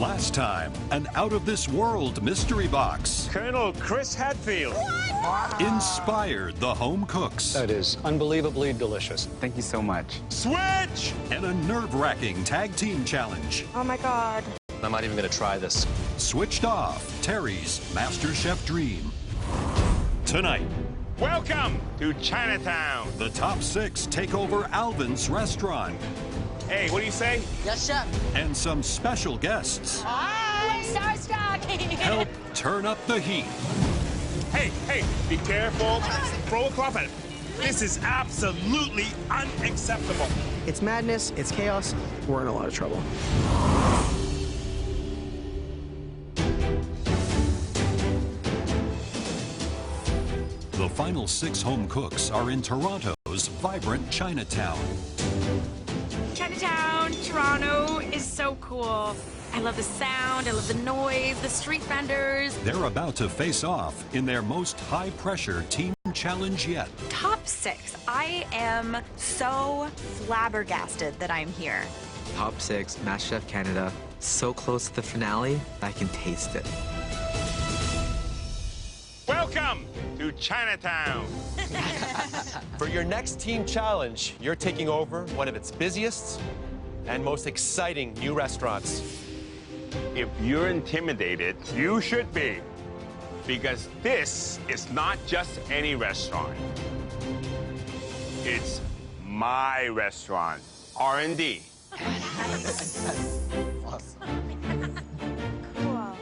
Last time, an out-of-this-world mystery box Colonel Chris Hadfield. inspired the home cooks. That is unbelievably delicious. Thank you so much. Switch! And a nerve-wracking tag team challenge. Oh my God. I'm not even going to try this. Switched off Terry's MasterChef dream. Tonight, Welcome to Chinatown. the top 6 take over Alvin's restaurant. Hey, what do you say? Yes, chef. And some special guests Hi. Starstruck. help turn up the heat. Hey, be careful. Throw a cloth at it. This is absolutely unacceptable. It's madness, it's chaos, we're in a lot of trouble. The final 6 home cooks are in Toronto's vibrant Chinatown. Chinatown, Toronto is so cool. I love the sound, I love the noise, the street vendors. They're about to face off in their most high-pressure team challenge yet. Top 6. I am so flabbergasted that I'm here. Top 6, MasterChef Canada. So close to the finale, I can taste it. Welcome to Chinatown. For your next team challenge, you're taking over one of its busiest and most exciting new restaurants. If you're intimidated, you should be. Because this is not just any restaurant. It's my restaurant, R&D.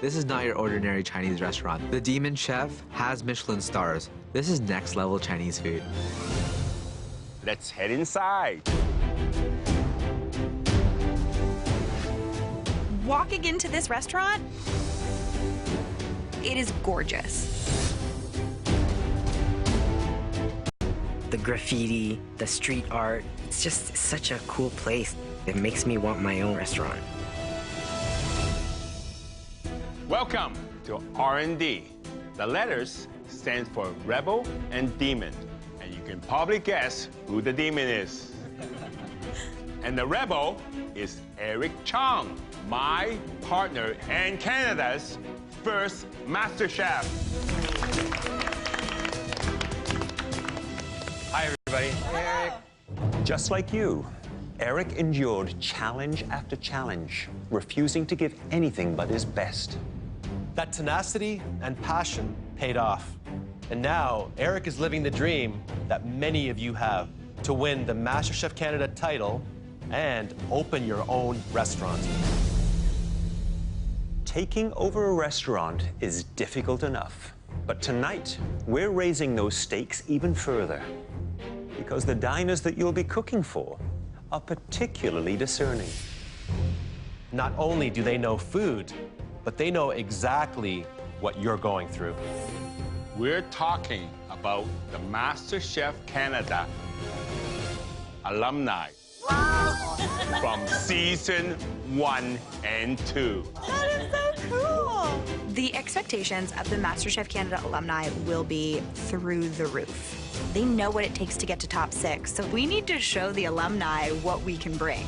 This is not your ordinary Chinese restaurant. The Demon Chef has Michelin stars. This is next level Chinese food. Let's head inside. Walking into this restaurant, it is gorgeous. The graffiti, the street art, it's just such a cool place. It makes me want my own restaurant. Welcome to R&D. The letters stand for Rebel and Demon. And you can probably guess who the demon is. And the rebel is Eric Chong, my partner and Canada's first MasterChef. Hi, everybody. Eric. Just like you, Eric endured challenge after challenge, refusing to give anything but his best. That tenacity and passion paid off. And now, Eric is living the dream that many of you have, to win the MasterChef Canada title and open your own restaurant. Taking over a restaurant is difficult enough, but tonight, we're raising those stakes even further, because the diners that you'll be cooking for are particularly discerning. Not only do they know food, but they know exactly what you're going through. We're talking about the MasterChef Canada alumni from season 1 and 2. That is so cool. The expectations of the MasterChef Canada alumni will be through the roof. They know what it takes to get to top 6, so we need to show the alumni what we can bring.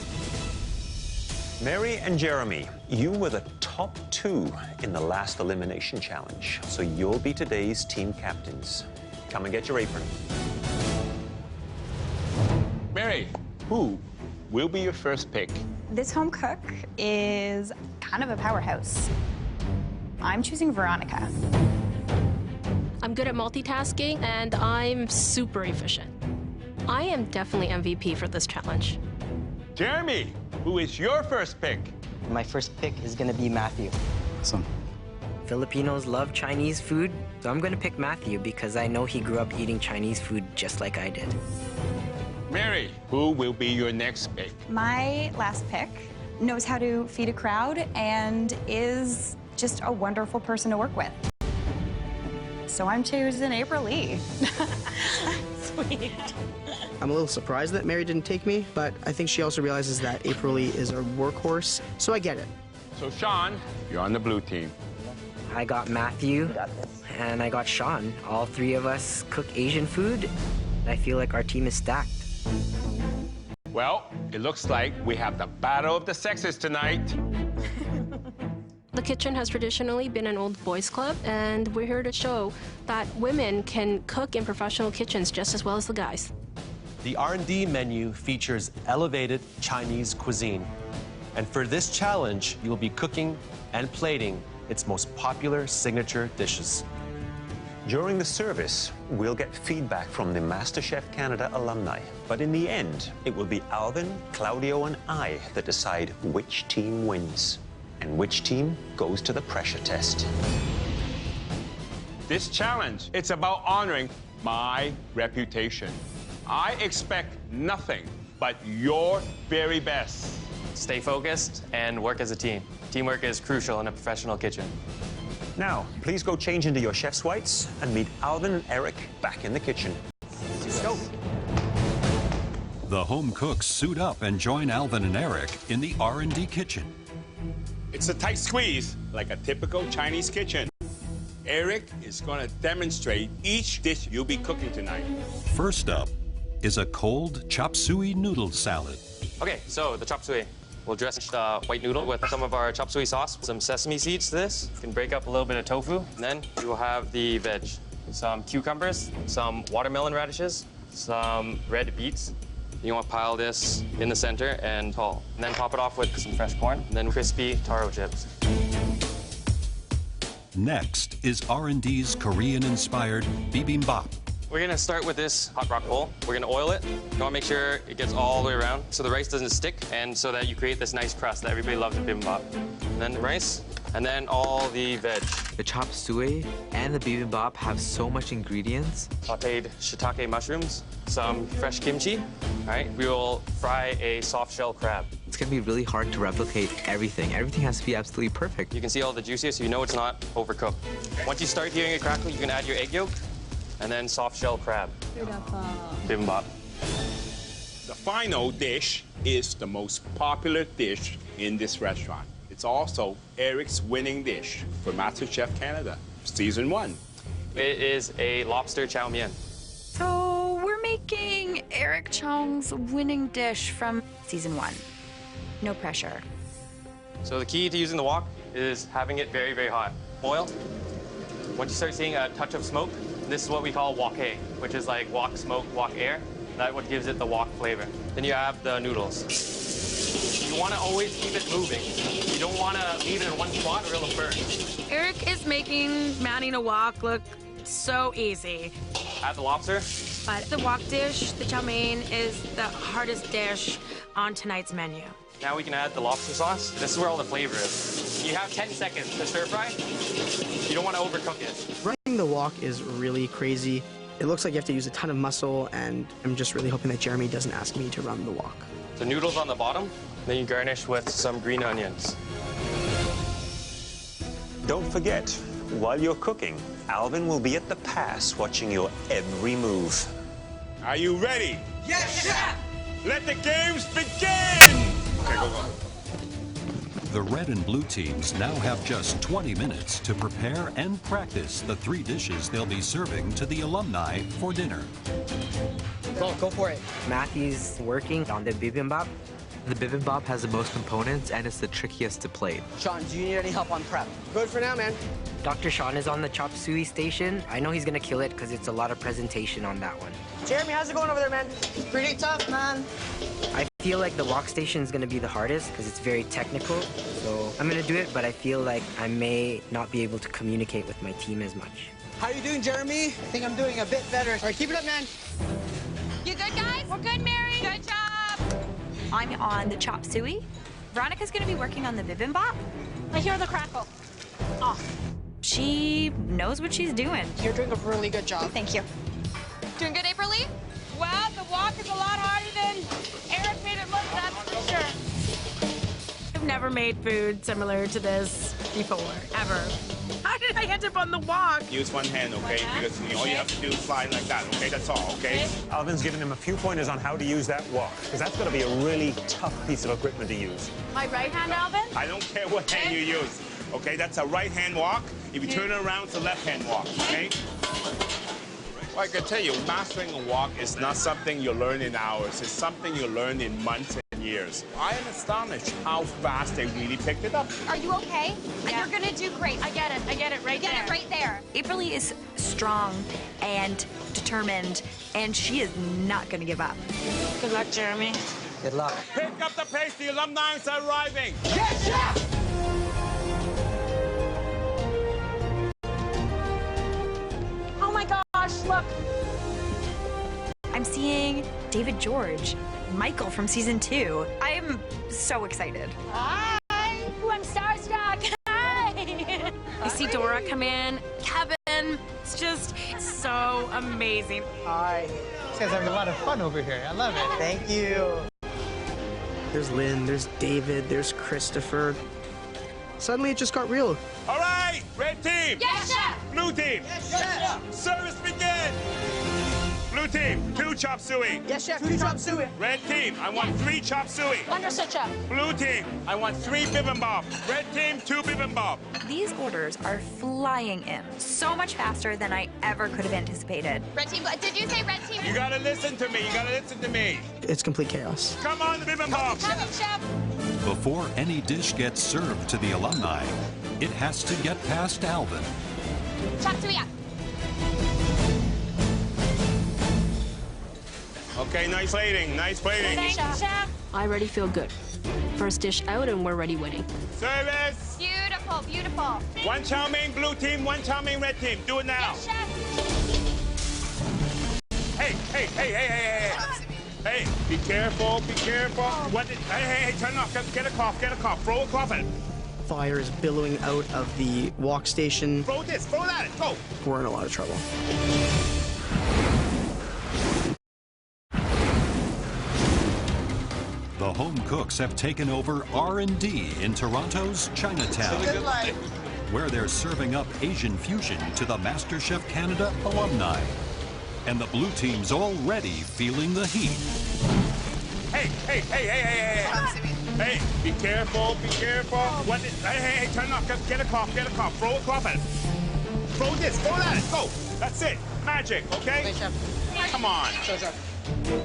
Mary and Jeremy, you were the top 2 in the last elimination challenge, so you'll be today's team captains. Come and get your apron. Mary, who will be your first pick? This home cook is kind of a powerhouse. I'm choosing Veronica. I'm good at multitasking, and I'm super efficient. I am definitely MVP for this challenge. Jeremy, who is your first pick? My first pick is gonna be Matthew. Awesome. Filipinos love Chinese food, so I'm gonna pick Matthew because I know he grew up eating Chinese food just like I did. Mary, who will be your next pick? My last pick knows how to feed a crowd and is just a wonderful person to work with. So I'm choosing April Lee. Sweet. I'm a little surprised that Mary didn't take me, but I think she also realizes that April Lee is a workhorse, so I get it. So Sean, you're on the blue team. I got Matthew, and I got Sean. All 3 of us cook Asian food. I feel like our team is stacked. Well, it looks like we have the battle of the sexes tonight. The kitchen has traditionally been an old boys club, and we're here to show that women can cook in professional kitchens just as well as the guys. The R&D menu features elevated Chinese cuisine. And for this challenge, you'll be cooking and plating its most popular signature dishes. During the service, we'll get feedback from the MasterChef Canada alumni. But in the end, it will be Alvin, Claudio, and I that decide which team wins and which team goes to the pressure test. This challenge, it's about honoring my reputation. I expect nothing but your very best. Stay focused and work as a team. Teamwork is crucial in a professional kitchen. Now, please go change into your chef's whites and meet Alvin and Eric back in the kitchen. Let's go. The home cooks suit up and join Alvin and Eric in the R&D kitchen. It's a tight squeeze, like a typical Chinese kitchen. Eric is going to demonstrate each dish you'll be cooking tonight. First up is a cold chop suey noodle salad. Okay, so the chop suey. We'll dress the white noodle with some of our chop suey sauce, some sesame seeds to this. You can break up a little bit of tofu. And then you will have the veg. Some cucumbers, some watermelon radishes, some red beets. You want to pile this in the center and tall. And then top it off with some fresh corn, and then crispy taro chips. Next is R&D's Korean-inspired bibimbap. We're gonna start with this hot rock bowl. We're gonna oil it. You wanna make sure it gets all the way around so the rice doesn't stick and so that you create this nice crust that everybody loves in bibimbap. And then the rice, and then all the veg. The chop suey and the bibimbap have so much ingredients. Sauteed shiitake mushrooms, some fresh kimchi. All right, we will fry a soft shell crab. It's gonna be really hard to replicate everything. Everything has to be absolutely perfect. You can see all the juices, so you know it's not overcooked. Once you start hearing it crackle, you can add your egg yolk. And then soft shell crab. Bibimbap. The final dish is the most popular dish in this restaurant. It's also Eric's winning dish for MasterChef Canada, Season 1. It is a lobster chow mein. So we're making Eric Chong's winning dish from Season 1. No pressure. So the key to using the wok is having it very, very hot. Oil. Once you start seeing a touch of smoke, this is what we call wok hei, which is like wok smoke, wok air. That's what gives it the wok flavor. Then you have the noodles. You want to always keep it moving. You don't want to leave it in one spot or it'll burn. Eric is making manning a wok look so easy. Add the lobster. But the wok dish, the chow mein, is the hardest dish on tonight's menu. Now we can add the lobster sauce. This is where all the flavor is. You have 10 seconds to stir fry. You don't want to overcook it. Running the wok is really crazy. It looks like you have to use a ton of muscle, and I'm just really hoping that Jeremy doesn't ask me to run the wok. The noodles on the bottom, then you garnish with some green onions. Don't forget, while you're cooking, Alvin will be at the pass watching your every move. Are you ready? Yes, chef! Let the games begin! Okay, go. The red and blue teams now have just 20 minutes to prepare and practice the 3 dishes they'll be serving to the alumni for dinner. Go for it. Matthew's working on the bibimbap. The bibimbap has the most components and it's the trickiest to plate. Sean, do you need any help on prep? Good for now, man. Dr. Sean is on the chop suey station. I know he's gonna kill it because it's a lot of presentation on that one. Jeremy, how's it going over there, man? Pretty tough, man. I feel like the wok station is gonna be the hardest because it's very technical. So I'm gonna do it, but I feel like I may not be able to communicate with my team as much. How you doing, Jeremy? I think I'm doing a bit better. All right, keep it up, man. You good, guys? We're good, Mary. Good job. I'm on the chop suey. Veronica's gonna be working on the bibimbap. I hear the crackle. Oh, she knows what she's doing. You're doing a really good job. Thank you. Doing good, April Lee? Well, the wok is a lot harder than Eric made it look, that's for sure. I've never made food similar to this before, ever. How did I end up on the wok? Use one hand, okay? Because all you have to do is slide like that, okay? That's all, okay? Alvin's giving him a few pointers on how to use that wok, because that's going to be a really tough piece of equipment to use. My right hand, Alvin? I don't care what hand you use, okay? That's a right-hand walk. If you turn it around, it's a left-hand walk, okay? Well, I can tell you, mastering a walk is not something you learn in hours. It's something you learn in months and years. I am astonished how fast they really picked it up. Are you okay? Yeah. You're gonna do great. I get it right there. Get it right there. April Lee is strong and determined, and she is not going to give up. Good luck, Jeremy. Good luck. Pick up the pace, the alumni are arriving. Yes, chef! Oh my gosh, look. I'm seeing David George, Michael from season 2. I am so excited. Hi. Ooh, I'm starstruck. Hi. You see Dora come in, Kevin. It's just so amazing. Hi. You guys are having a lot of fun over here. I love it. Thank you. There's Lynn, there's David, there's Christopher. Suddenly it just got real. All right, red team. Yes, chef. Blue team. Yes, chef. Service begin. Blue team, 2 chop suey. Yes, chef. 2 chop suey. Red team, I want 3 chop suey. Understood, chef. Blue team, I want 3 bibimbap. Red team, 2 bibimbap. These orders are flying in so much faster than I ever could have anticipated. Red team, did you say red team? You gotta listen to me, you gotta listen to me. It's complete chaos. Come on, the bibimbap. Coming, chef. Before any dish gets served to the alumni, it has to get past Alvin. Chop suey up. Okay, nice plating, nice plating. Thank you, chef. I already feel good. First dish out and we're already winning. Service. Beautiful, beautiful. 1 chow mein, blue team, 1 chow mein, red team. Do it now. Yes, chef. Hey. Hey, be careful, be careful. What did, hey, turn it off. Get a cloth, Throw a cloth at it. Fire is billowing out of the wok station. Throw this, throw that, go. We're in a lot of trouble. The home cooks have taken over R&D in Toronto's Chinatown, where they're serving up Asian fusion to the MasterChef Canada alumni. And the blue team's already feeling the heat. Hey. Hey, be careful, be careful. What did, hey, turn it off. Get a cloth, Throw a cloth at it. Throw this, throw that, go. That's it. Magic, okay? Thanks, chef. Come on. Sure, chef.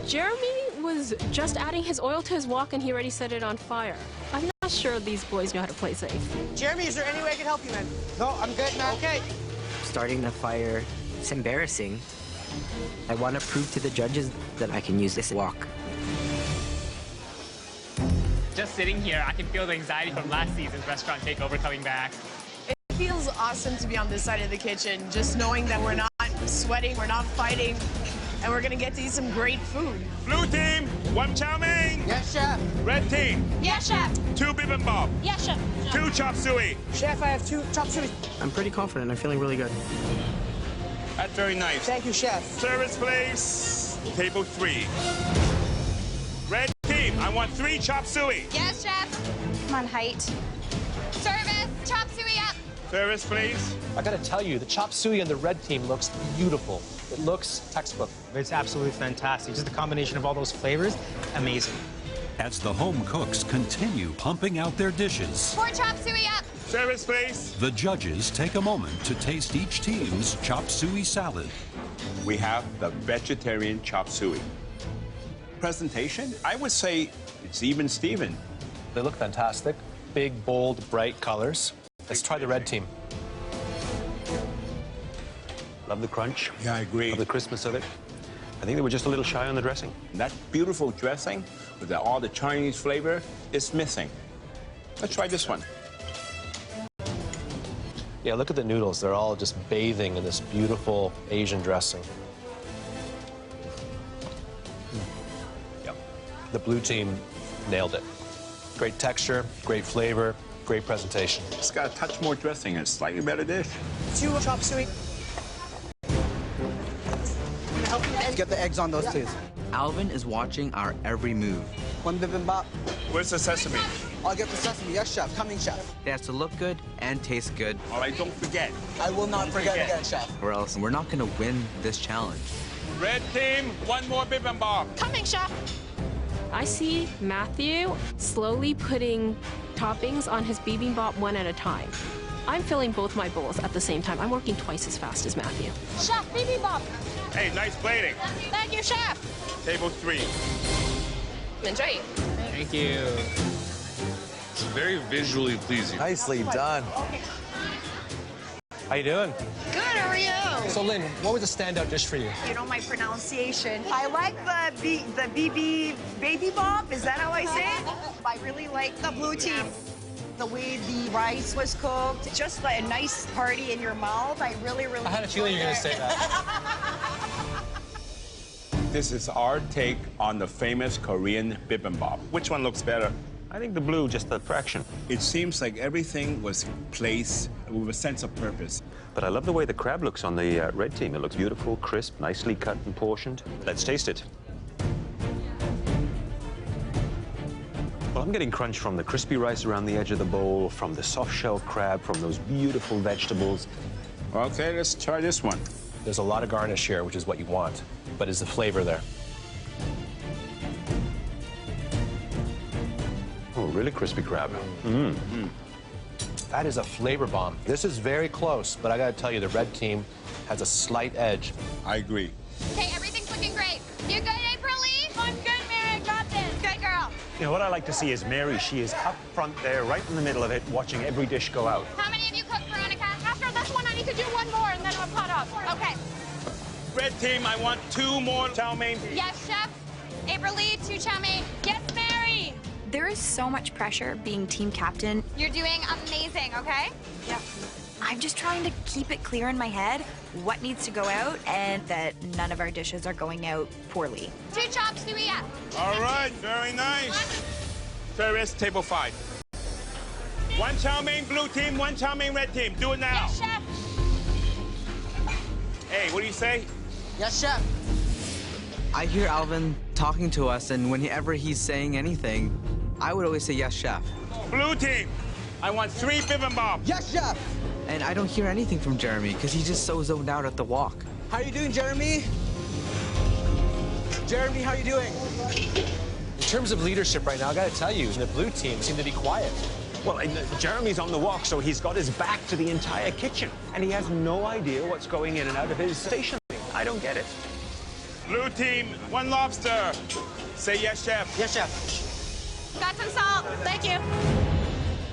Jeremy was just adding his oil to his wok and he already set it on fire. I'm not sure these boys know how to play safe. Jeremy, is there any way I can help you, man? No, I'm good, man. Okay. Starting the fire, it's embarrassing. I want to prove to the judges that I can use this wok. Just sitting here, I can feel the anxiety from last season's restaurant takeover coming back. It feels awesome to be on this side of the kitchen, just knowing that we're not sweating, we're not fighting, and we're gonna get to eat some great food. Blue team, 1 chow mein. Yes, chef. Red team, Yes, chef. 2 bibimbap. Yes, chef. 2 chop suey. Chef, I have 2 chop suey. I'm pretty confident. I'm feeling really good. That's very nice. Thank you, chef. Service, please. Table 3. Red team, I want 3 chop suey. Yes, chef. Come on, height. Service, chop suey up. Service, please. I gotta tell you, the chop suey on the red team looks beautiful. It looks textbook. It's absolutely fantastic. Just the combination of all those flavors, amazing. As the home cooks continue pumping out their dishes, 4 chop suey up. Service, please. the judges take a moment to taste each team's chop suey salad. We have the vegetarian chop suey. Presentation, I would say it's even Steven. They look fantastic. Big, bold, bright colors. Let's try the red team. Love the crunch. Yeah, I agree. Love the crispness of it. I think they were just a little shy on the dressing. That beautiful dressing with all the Chinese flavor is missing. Let's try this one. Yeah, look at the noodles. They're all just bathing in this beautiful Asian dressing. Yep. The blue team nailed it. Great texture, great flavor, great presentation. It's got a touch more dressing and a slightly better dish. 2 chop suey. Help me get the eggs on those, please. Alvin is watching our every move. 1 bibimbap. Where's the sesame? I'll get the sesame. Yes, chef. Coming, chef. It has to look good and taste good, All right, don't forget. I will not forget again, chef. or else we're not going to win this challenge. Red team, 1 more bibimbap. Coming, chef. I see Matthew slowly putting toppings on his bibimbap one at a time. I'm filling both my bowls at the same time. I'm working twice as fast as Matthew. Chef, bibimbap. Hey, nice plating. Thank you, chef. Table 3. 免罪。Thank you. It's very visually pleasing. Nicely done. How you doing? Good, how are you? So, Lynn, what was a standout dish for you? You know my pronunciation. I like the BB baby bop. Is that how I say it? I really like the blue team. The way the rice was cooked, just like a nice party in your mouth. I really I had a feeling you were going to say that. This is our take on the famous Korean bibimbap. Which one looks better? I think the blue, just a fraction. It seems like everything was placed with a sense of purpose. But I love the way the crab looks on the red team. It looks beautiful, crisp, nicely cut and portioned. Let's taste it. Well, I'm getting crunch from the crispy rice around the edge of the bowl, from the soft-shell crab, from those beautiful vegetables. Okay, let's try this one. There's a lot of garnish here, which is what you want. But is the flavor there? Oh, really crispy crab. That is a flavor bomb. This is very close, but I gotta tell you, the red team has a slight edge. I agree. Okay, everything's looking great. You good, April Lee? I'm good, Mary. I got this. Good girl. You know, what I like to see is Mary. She is up front there, right in the middle of it, watching every dish go out. How many of you cooked, Veronica? After this one, I need to do one more, and then I'm caught up. Okay. Red team, I want 2 more chow mein. Yes, chef. April Lee, 2 chow mein. Yes, Mary. There is so much pressure being team captain. You're doing amazing, okay? Yeah. I'm just trying to keep it clear in my head what needs to go out and that none of our dishes are going out poorly. 2 chops, Suia. All right, very nice. Ferris, table 5. 1 chow mein, blue team, 1 chow mein, red team. Do it now. Yes, chef. Hey, what do you say? Yes, chef. I hear Alvin talking to us, and whenever he's saying anything, I would always say, yes, chef. Blue team, I want 3 bibimbap. Yes, chef. And I don't hear anything from Jeremy, because he's just so zoned out at the wok. How you doing, Jeremy? Jeremy, how you doing? In terms of leadership right now, I gotta tell you, the blue team seem to be quiet. Well, Jeremy's on the wok, so he's got his back to the entire kitchen, and he has no idea what's going in and out of his station. I don't get it. Blue team, 1 lobster. Say yes, chef. Yes, chef. Got some salt. Thank you.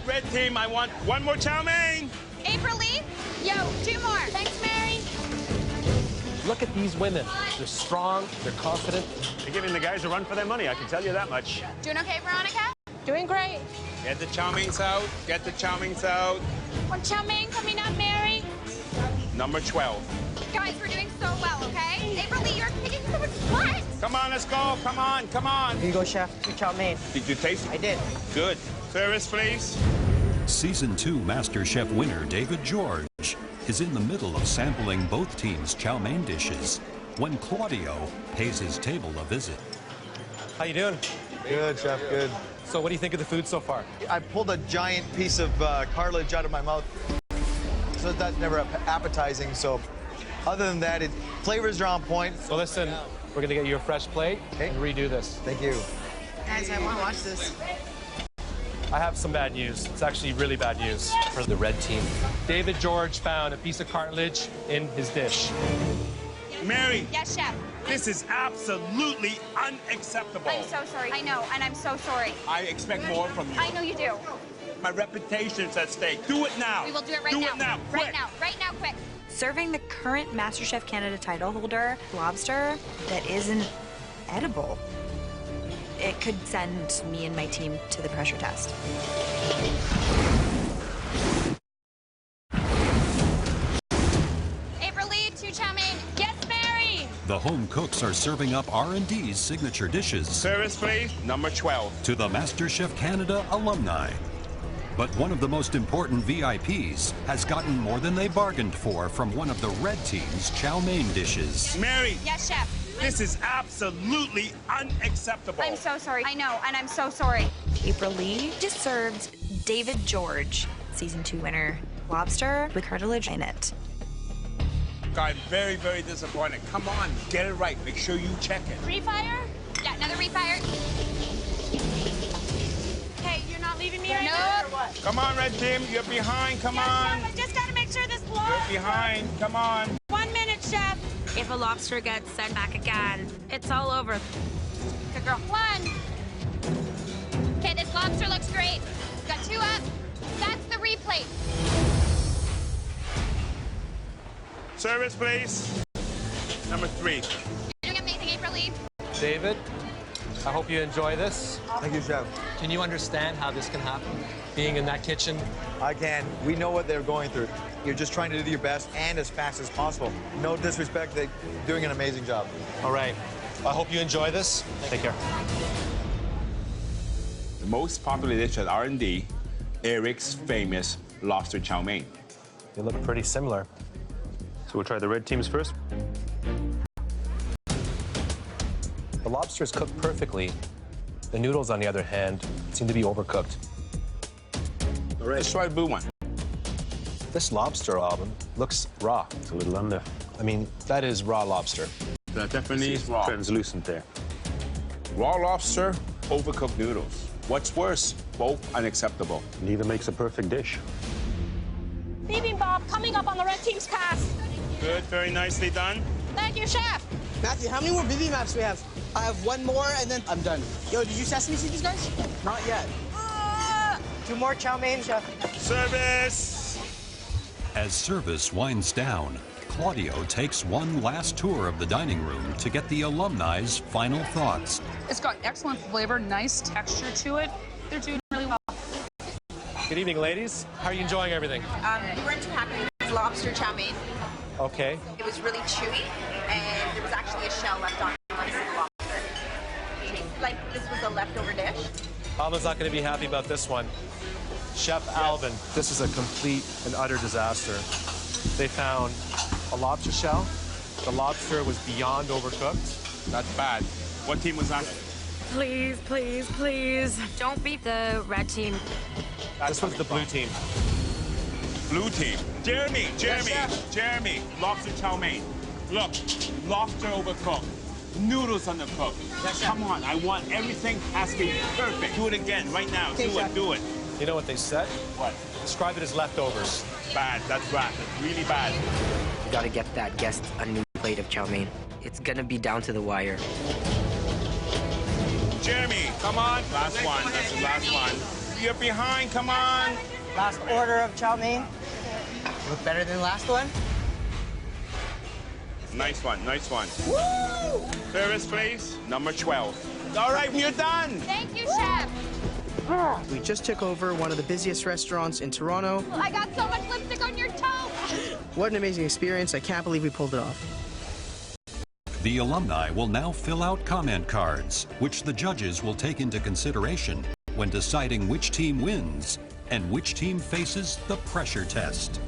Red team, I want 1 more chow mein. April Lee, yo, 2 more. Thanks, Mary. Look at these women. They're strong, they're confident. They're giving the guys a run for their money, I can tell you that much. Doing okay, Veronica? Doing great. Get the chow meins out. Get the chow meins out. 1 chow mein coming up, Mary. Number 12. Guys, we're doing so well, okay? April Lee, you're kicking so much butt. Come on, let's go. Come on, come on. Here you go, chef. 2 chow mein. Did you taste it? I did. Good. Ferris, please. Season 2 MasterChef winner David George is in the middle of sampling both teams' chow mein dishes when Claudio pays his table a visit. How you doing? Good, chef, good. So what do you think of the food so far? I pulled a giant piece of cartilage out of my mouth, so that's never appetizing. So other than that, flavors are on point. So listen, we're gonna get you a fresh plate and redo this. Thank you. Guys, I want to watch this. I have some bad news. It's actually really bad news for the red team. David George found a piece of cartilage in his dish. Mary. Yes, chef. This is absolutely unacceptable. I'm so sorry. I know, and I'm so sorry. I expect more from you. I know you do. My reputation's at stake. Do it now. We will do it right now. now. Do it now. Right Quick. now. Right now, quick. Serving the current MasterChef Canada title holder lobster that isn't edible. It could send me and my team to the pressure test. April Lee, 2 chow mein. Yes, Mary. The home cooks are serving up R&D's signature dishes. Service, please. Number 12. To the MasterChef Canada alumni. But one of the most important VIPs has gotten more than they bargained for from one of the red team's chow mein dishes. Mary. Yes, chef. This is absolutely unacceptable. I'm so sorry. I know, and I'm so sorry. April Lee just served David George, season 2 winner, lobster with cartilage in it. I'm very, very disappointed. Come on, get it right. Make sure you check it. Refire? Yeah, another refire. Hey, you're not leaving me right No. now, or what? Come on, red team. You're behind. Come on. Chef, I just gotta make sure this You're blows. behind. Come on. 1 minute, chef. If a lobster gets sent back again, it's all over. Good girl. 1. lobster looks great. Got 2 up. That's the replate. Service, please. Number 3. You're doing amazing, April Lee. David, I hope you enjoy this. Thank you, Chef. Can you understand how this can happen? Being in that kitchen? I can. We know what they're going through. You're just trying to do your best and as fast as possible. No disrespect, they're doing an amazing job. All right. I hope you enjoy this. Take care. The most popular dish at R&D, Eric's famous lobster chow mein. They look pretty similar. So we'll try the red teams first. The lobster is cooked perfectly. The noodles, on the other hand, seem to be overcooked. All right, let's try the blue one. This lobster, Alvin, looks raw. It's a little under. I mean, that is raw lobster. That definitely is raw. Translucent there. Raw lobster, overcooked noodles. What's worse? Both unacceptable. Neither makes a perfect dish. Bibimbap coming up on the red team's pass. Good, very nicely done. Thank you, chef. Matthew, how many more bibimbap we have? I have 1 more, and then I'm done. Yo, did you sesame seed these guys? Not yet. 2 more chow mein, chef. Service! As service winds down, Claudio takes one last tour of the dining room to get the alumni's final thoughts. It's got excellent flavor, nice texture to it. They're doing really well. Good evening, ladies. How are you enjoying everything? We weren't too happy with lobster chow mein. Okay. It was really chewy, and there was actually a shell left on one piece of lobster. Like this was a leftover dish. Alvin's not going to be happy about this one. Chef Alvin, this is a complete and utter disaster. They found a lobster shell. The lobster was beyond overcooked. That's bad. What team was that? Please, please, please. Don't beat the red team. This was the blue team. Blue team. Jeremy, Jeremy. Lobster chow mein. Look, lobster overcooked. Noodles undercooked. Come on, I want everything has to be perfect. Do it again, right now. Do it. You know what they said? What? Describe it as leftovers. Bad, that's bad. That's really bad. You gotta get that guest a new plate of chow mein. It's gonna be down to the wire. Jeremy, come on. Last one, that's the last one. You're behind, come on. Last order of chow mein. Look better than the last one. Nice one, nice one. Woo! Service, please. Number 12. All right, you're done. Thank you, chef. We just took over one of the busiest restaurants in Toronto. I got so much lipstick on your toe. What an amazing experience. I can't believe we pulled it off. The alumni will now fill out comment cards, which the judges will take into consideration when deciding which team wins and which team faces the pressure test.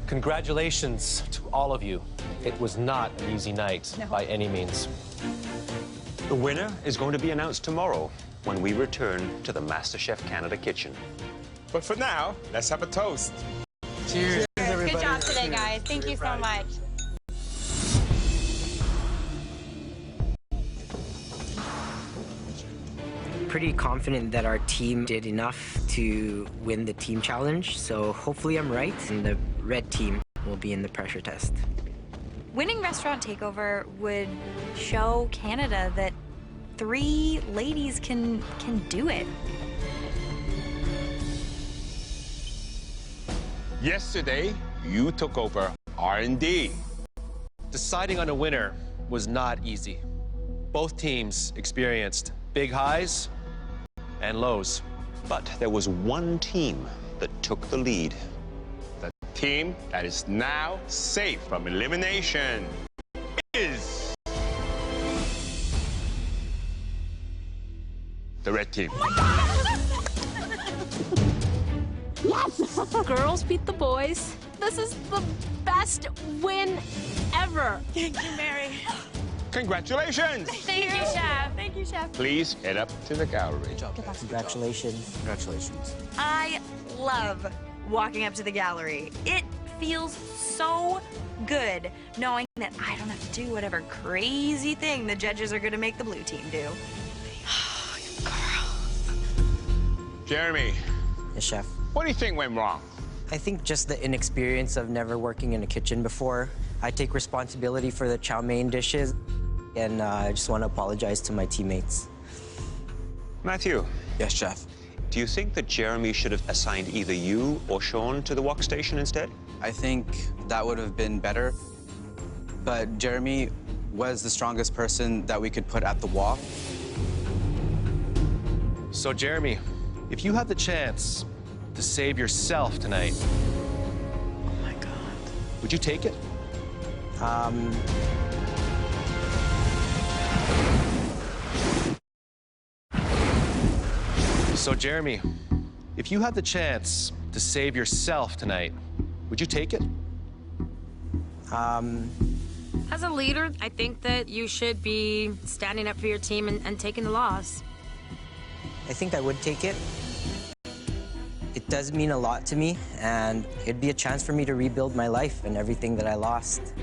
Congratulations to all of you. It was not an easy night by any means. The winner is going to be announced tomorrow when we return to the MasterChef Canada kitchen. But for now, let's have a toast. Cheers, everybody. Good job today, guys. Thank you so much. Pretty confident that our team did enough to win the team challenge, so hopefully I'm right, and the red team will be in the pressure test. Winning Restaurant Takeover would show Canada that 3 ladies can do it. Yesterday, you took over R&D. Deciding on a winner was not easy. Both teams experienced big highs and lows. But there was one team that took the lead. The team that is now safe from elimination is the red team. Yes! Girls beat the boys. This is the best win ever. Thank you, Mary. Congratulations! Thank you, chef. Thank you, chef. Please head up to the gallery. Congratulations. Congratulations. I love walking up to the gallery. It feels so good knowing that I don't have to do whatever crazy thing the judges are going to make the blue team do. Jeremy. Yes, chef. What do you think went wrong? I think just the inexperience of never working in a kitchen before. I take responsibility for the chow mein dishes, and I just want to apologize to my teammates. Matthew. Yes, chef. Do you think that Jeremy should have assigned either you or Sean to the wok station instead? I think that would have been better. But Jeremy was the strongest person that we could put at the wok. So, Jeremy, if you had the chance to save yourself tonight, Oh my God. would you take it? So, Jeremy, if you had the chance to save yourself tonight, would you take it? As a leader, I think that you should be standing up for your team and taking the loss. I think I would take it. It does mean a lot to me, and it'd be a chance for me to rebuild my life and everything that I lost.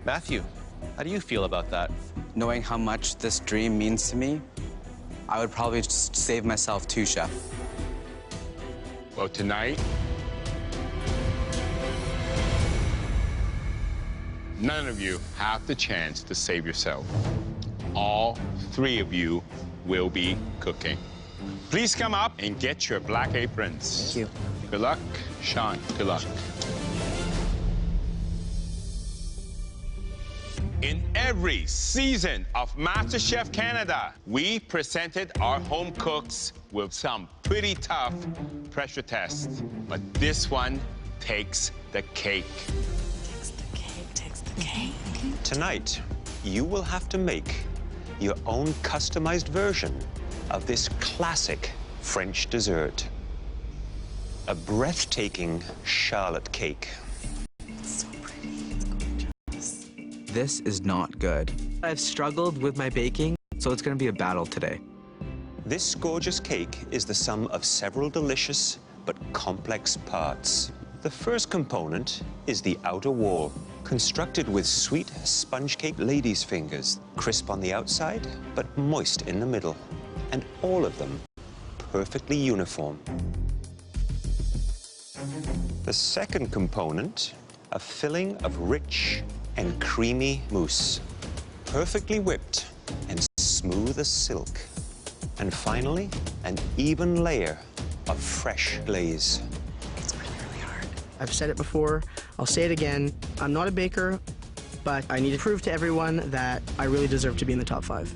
Matthew, how do you feel about that? Knowing how much this dream means to me, I would probably just save myself too, Chef. Well, tonight, none of you have the chance to save yourself. All three of you will be cooking. Please come up and get your black aprons. Thank you. Good luck, Sean. Good luck. In every season of MasterChef Canada, we presented our home cooks with some pretty tough pressure tests. But this one takes the cake. Takes the cake. Tonight, you will have to make your own customized version of this classic French dessert. A breathtaking Charlotte cake. It's so pretty. It's gorgeous. This is not good. I've struggled with my baking, so it's gonna be a battle today. This gorgeous cake is the sum of several delicious but complex parts. The first component is the outer wall, constructed with sweet sponge cake lady's fingers, crisp on the outside, but moist in the middle, and all of them perfectly uniform. The second component, a filling of rich and creamy mousse, perfectly whipped and smooth as silk. And finally, an even layer of fresh glaze. I've said it before, I'll say it again. I'm not a baker, but I need to prove to everyone that I really deserve to be in the top 5.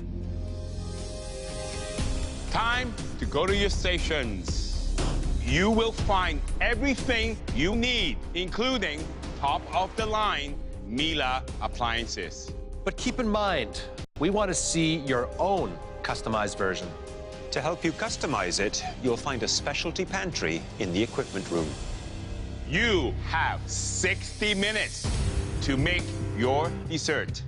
Time to go to your stations. You will find everything you need, including top-of-the-line Miele appliances. But keep in mind, we want to see your own customized version. To help you customize it, you'll find a specialty pantry in the equipment room. You have 60 minutes to make your dessert.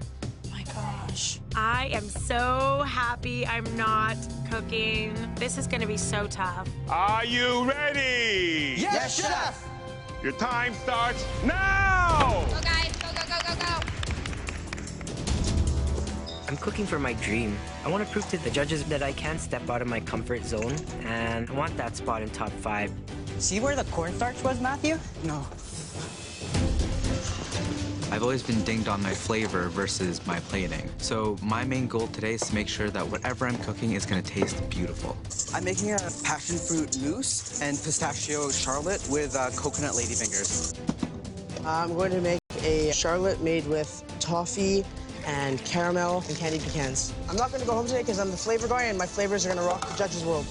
My gosh. I am so happy I'm not cooking. This is gonna be so tough. Are you ready? Yes, Chef! Your time starts now! Go, guys. Go, go, go, go, go. I'm cooking for my dream. I want to prove to the judges that I can step out of my comfort zone, and I want that spot in top 5. See where the cornstarch was, Matthew? No. I've always been dinged on my flavor versus my plating. So my main goal today is to make sure that whatever I'm cooking is gonna taste beautiful. I'm making a passion fruit mousse and pistachio charlotte with coconut ladyfingers. I'm going to make a charlotte made with toffee and caramel and candied pecans. I'm not going to go home today because I'm the flavor guy and my flavors are going to rock the judges' world.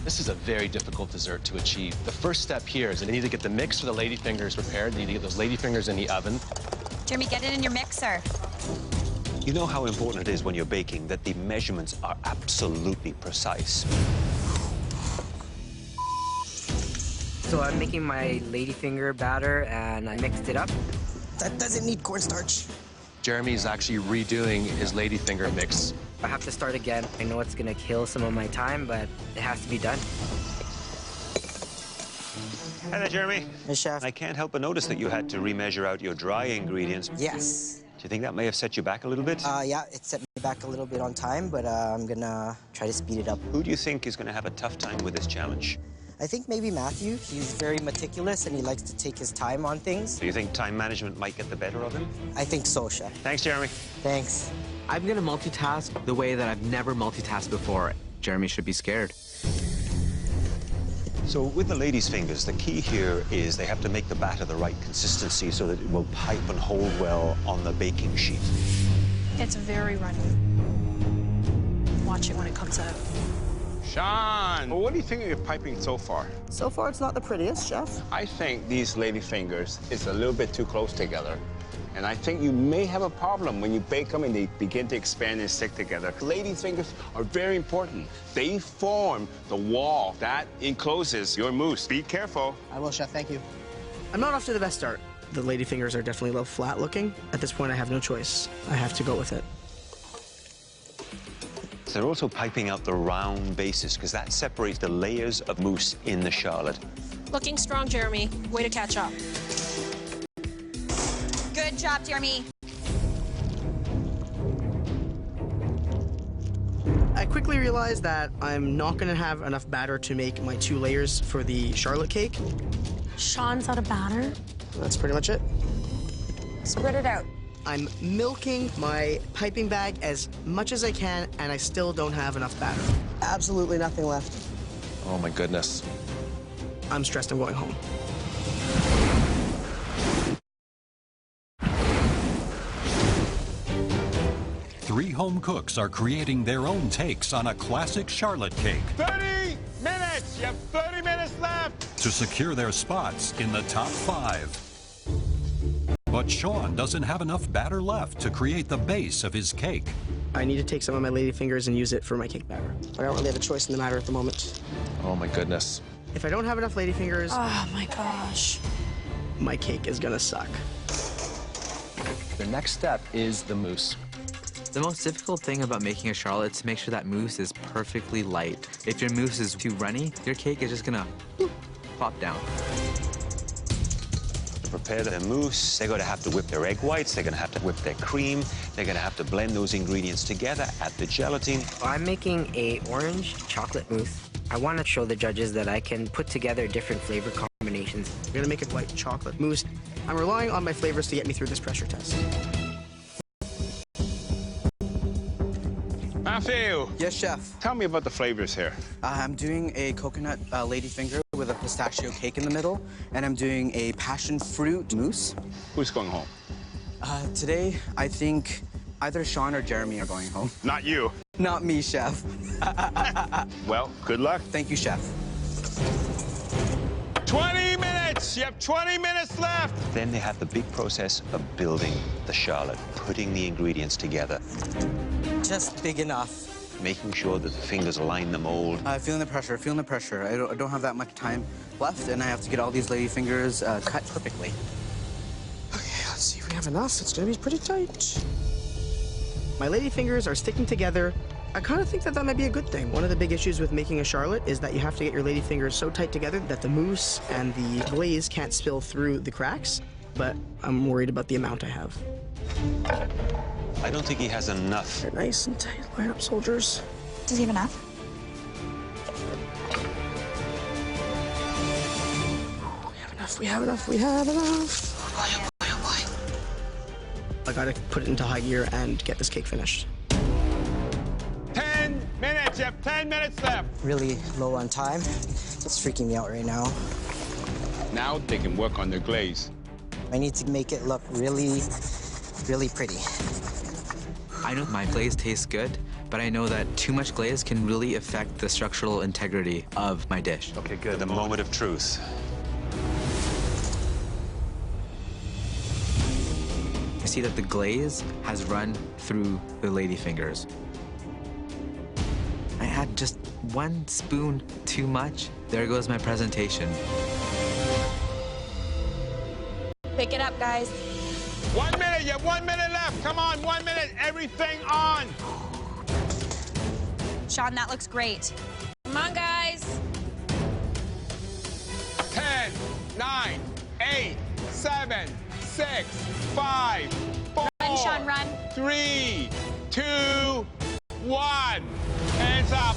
This is a very difficult dessert to achieve. The first step here is you need to get the mix for the ladyfingers prepared. You need to get those ladyfingers in the oven. Jeremy, get it in your mixer. You know how important it is when you're baking that the measurements are absolutely precise. So I'm making my ladyfinger batter, and I mixed it up. That doesn't need cornstarch. Jeremy's actually redoing his ladyfinger mix. I have to start again. I know it's gonna kill some of my time, but it has to be done. Hi there, Jeremy. Hey, Chef. I can't help but notice that you had to remeasure out your dry ingredients. Yes. Do you think that may have set you back a little bit? Yeah, it set me back a little bit on time, but I'm gonna try to speed it up. Who do you think is going to have a tough time with this challenge? I think maybe Matthew. He's very meticulous and he likes to take his time on things. Do you think time management might get the better of him? I think so, Chef. Thanks, Jeremy. Thanks. I'm gonna multitask the way that I've never multitasked before. Jeremy should be scared. So with the ladies' fingers, the key here is they have to make the batter the right consistency so that it will pipe and hold well on the baking sheet. It's very runny. Watch it when it comes out. Sean, well, what do you think of your piping so far? So far, it's not the prettiest, chef. I think these lady fingers is a little bit too close together. And I think you may have a problem when you bake them and they begin to expand and stick together. Lady fingers are very important. They form the wall that encloses your mousse. Be careful. I will, chef. Thank you. I'm not off to the best start. The lady fingers are definitely a little flat looking. At this point, I have no choice. I have to go with it. They're also piping out the round bases because that separates the layers of mousse in the charlotte. Looking strong, Jeremy. Way to catch up. Good job, Jeremy. I quickly realized that I'm not going to have enough batter to make my 2 layers for the charlotte cake. Sean's out of batter. That's pretty much it. Spread it out. I'm milking my piping bag as much as I can, and I still don't have enough batter. Absolutely nothing left. Oh my goodness. I'm stressed. I'm going home. Three home cooks are creating their own takes on a classic charlotte cake 30 minutes! You have 30 minutes left! to secure their spots in the top 5. But Sean doesn't have enough batter left to create the base of his cake. I need to take some of my lady fingers and use it for my cake batter. I don't really have a choice in the matter at the moment. Oh my goodness. If I don't have enough lady fingers, Oh my gosh. my cake is gonna suck. The next step is the mousse. The most difficult thing about making a charlotte is to make sure that mousse is perfectly light. If your mousse is too runny, your cake is just gonna pop down. To prepare the mousse, they're going to have to whip their egg whites, they're going to have to whip their cream, they're going to have to blend those ingredients together, add the gelatin. I'm making a orange chocolate mousse. I want to show the judges that I can put together different flavor combinations. I'm gonna make a white chocolate mousse. I'm relying on my flavors to get me through this pressure test. Matthew! Yes, chef. Tell me about the flavors here. I'm doing a coconut ladyfinger with a pistachio cake in the middle, and I'm doing a passion fruit mousse. Who's going home? Today, I think either Sean or Jeremy are going home. Not you. Not me, chef. Well, good luck. Thank you, chef. 20 minutes! You have 20 minutes left! Then they have the big process of building the charlotte, putting the ingredients together. Just big enough. Making sure that the fingers align the mold. Feeling the pressure, feeling the pressure. I don't have that much time left, and I have to get all these lady fingers cut perfectly. Okay, let's see if we have enough. It's gonna be pretty tight. My lady fingers are sticking together. I kind of think that that might be a good thing. One of the big issues with making a charlotte is that you have to get your lady fingers so tight together that the mousse and the glaze can't spill through the cracks, but I'm worried about the amount I have. I don't think he has enough. They're nice and tight. Line up, soldiers. Does he have enough? We have enough. We have enough. Oh boy, oh boy, oh boy. I gotta put it into high gear and get this cake finished. 10 minutes. You have 10 minutes left. Really low on time. It's freaking me out right now. Now they can work on their glaze. I need to make it look really, really pretty. I know my glaze tastes good, but I know that too much glaze can really affect the structural integrity of my dish. Okay, good. The moment of truth. I see that the glaze has run through the lady fingers. I had just 1 spoon too much. There goes my presentation. Pick it up, guys. 1 minute. You have 1 minute left. Come on, 1 minute. Everything on. Sean, that looks great. Come on, guys. 10, 9, 8, 7, 6, 5, 4, Run, Sean, run. 3, 2, 1. Hands up.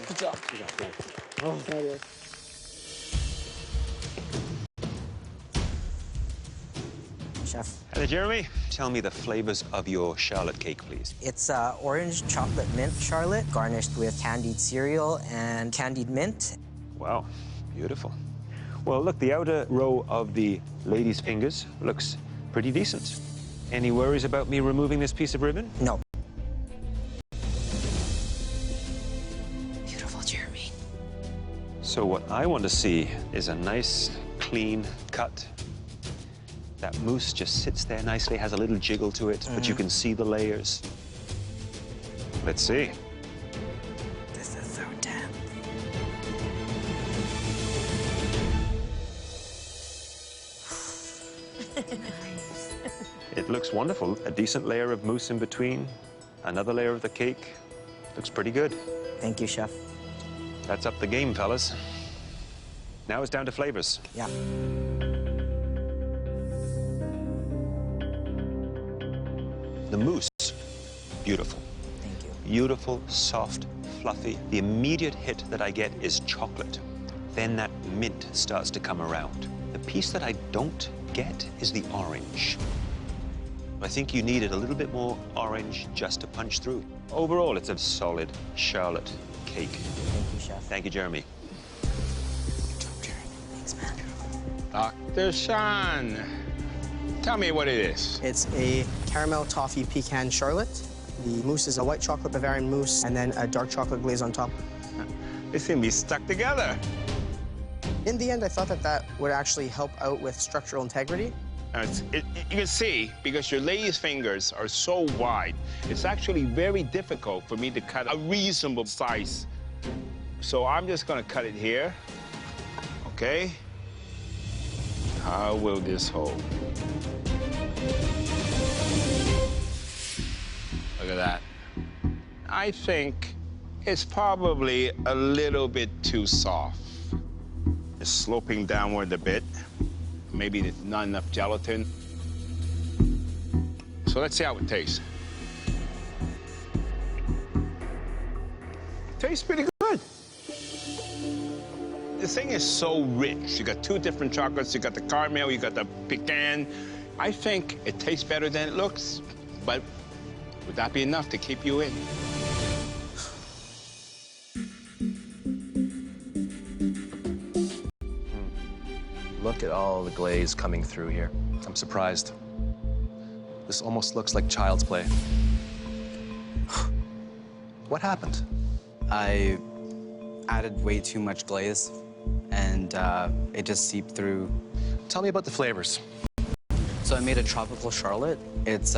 Good job. Oh, fabulous. Chef. Hello, Jeremy. Tell me the flavors of your Charlotte cake, please. It's orange chocolate mint Charlotte, garnished with candied cereal and candied mint. Wow, beautiful. Well, look, the outer row of the lady's fingers looks pretty decent. Any worries about me removing this piece of ribbon? No. Beautiful, Jeremy. So what I want to see is a nice, clean cut. That mousse just sits there nicely, has a little jiggle to it, but you can see the layers. Let's see. This is so damn. It looks wonderful. A decent layer of mousse in between, another layer of the cake. Looks pretty good. Thank you, Chef. That's up the game, fellas. Now it's down to flavors. Yeah. The mousse, beautiful. Thank you. Beautiful, soft, fluffy. The immediate hit that I get is chocolate. Then that mint starts to come around. The piece that I don't get is the orange. I think you needed a little bit more orange just to punch through. Overall, it's a solid Charlotte cake. Thank you, Chef. Thank you, Jeremy. Good job, Jeremy. Thanks, man. Dr. Sean, tell me what it is. It's a caramel toffee pecan Charlotte. The mousse is a white chocolate Bavarian mousse and then a dark chocolate glaze on top. It's gonna be stuck together. In the end, I thought that would actually help out with structural integrity. You can see, because your lady's fingers are so wide, it's actually very difficult for me to cut a reasonable size. So I'm just gonna cut it here, okay? How will this hold? Look at that. I think it's probably a little bit too soft. It's sloping downward a bit. Maybe not enough gelatin. So let's see how it tastes. Tastes pretty good. The thing is so rich. You got two different chocolates. You got the caramel, you got the pecan. I think it tastes better than it looks, but would that be enough to keep you in? Look at all the glaze coming through here. I'm surprised. This almost looks like child's play. What happened? I added way too much glaze, and it just seeped through. Tell me about the flavors. So I made a tropical Charlotte. It's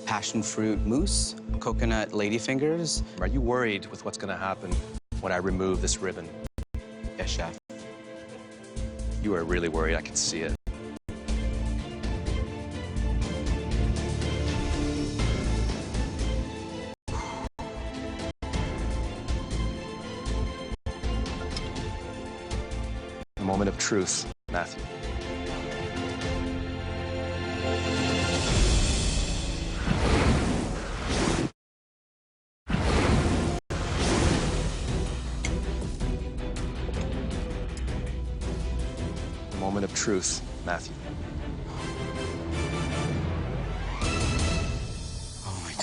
passion fruit mousse, coconut ladyfingers. Are you worried with what's gonna happen when I remove this ribbon? Yes, Chef. You are really worried, I can see it. A moment of truth, Matthew. Moment of truth, Matthew. Oh my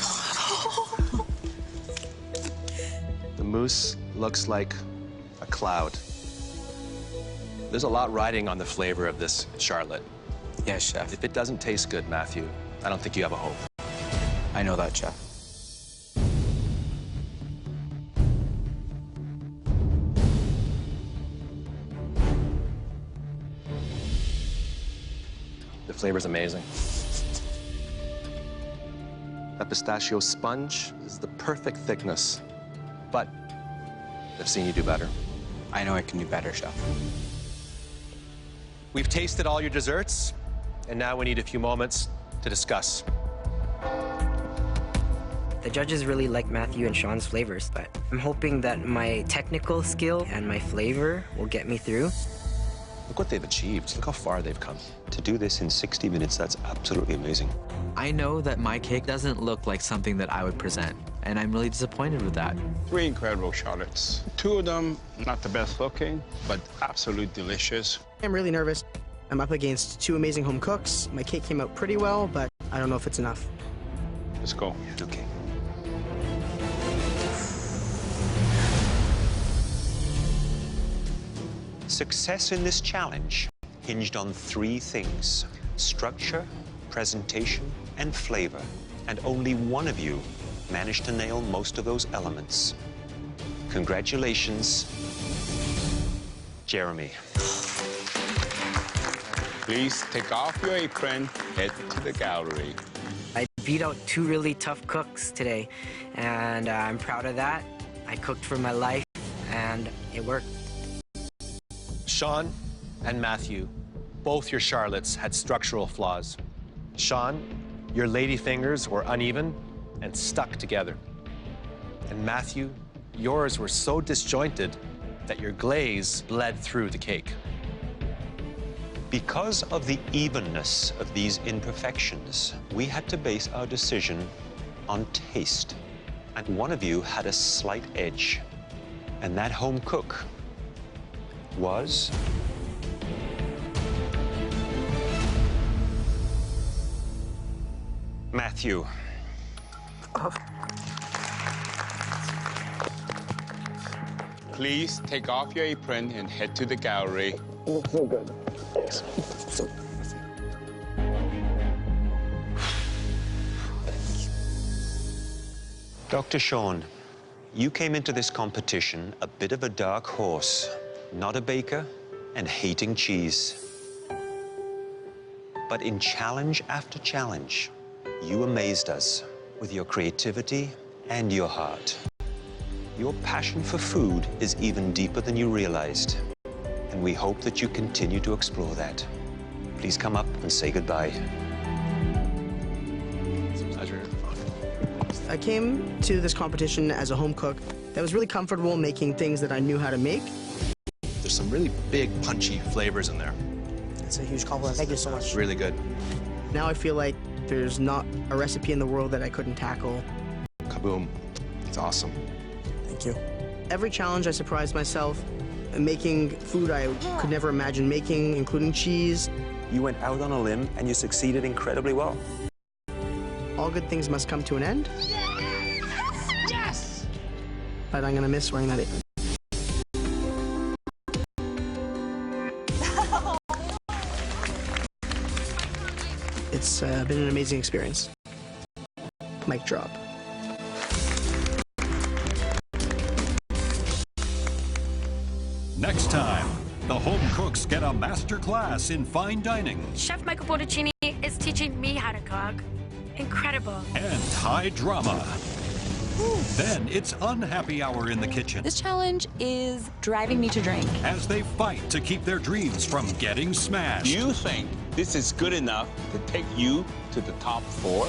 God. The mousse looks like a cloud. There's a lot riding on the flavor of this Charlotte. Yes, Chef. If it doesn't taste good, Matthew, I don't think you have a hope. I know that, Chef. The flavor's amazing. That pistachio sponge is the perfect thickness, but I've seen you do better. I know I can do better, Chef. We've tasted all your desserts, and now we need a few moments to discuss. The judges really like Matthew and Sean's flavors, but I'm hoping that my technical skill and my flavor will get me through. Look what they've achieved. Look how far they've come. To do this in 60 minutes, that's absolutely amazing. I know that my cake doesn't look like something that I would present, and I'm really disappointed with that. 3 incredible Charlottes. 2 of them, not the best looking, but absolutely delicious. I'm really nervous. I'm up against two amazing home cooks. My cake came out pretty well, but I don't know if it's enough. Let's go. Okay. Success in this challenge hinged on three things: structure, presentation, and flavor. And only one of you managed to nail most of those elements. Congratulations, Jeremy. Please take off your apron, head to the gallery. I beat out two really tough cooks today, and I'm proud of that. I cooked for my life, and it worked. Sean and Matthew, both your Charlottes had structural flaws. Sean, your lady fingers were uneven and stuck together. And Matthew, yours were so disjointed that your glaze bled through the cake. Because of the evenness of these imperfections, we had to base our decision on taste. And one of you had a slight edge. And that home cook was Matthew. Please take off your apron and head to the gallery. Looks so good. Dr. Sean, you came into this competition a bit of a dark horse, not a baker, and hating cheese. But in challenge after challenge, you amazed us with your creativity and your heart. Your passion for food is even deeper than you realized, and we hope that you continue to explore that. Please come up and say goodbye. It's a pleasure. I came to this competition as a home cook that was really comfortable making things that I knew how to make. There's some really big, punchy flavors in there. That's a huge compliment. Thank you so much. Really good. Now I feel like there's not a recipe in the world that I couldn't tackle. Kaboom. It's awesome. Thank you. Every challenge I surprised myself, making food I could never imagine making, including cheese. You went out on a limb and you succeeded incredibly well. All good things must come to an end. Yes! But I'm gonna miss wearing that apron. It's been an amazing experience. Mic drop. Next time, the home cooks get a master class in fine dining Chef Michael Botticini is teaching me how to cook. Incredible. and high drama. Then it's unhappy hour in the kitchen This challenge is driving me to drink. as they fight to keep their dreams from getting smashed. You think this is good enough to take you to the top 4?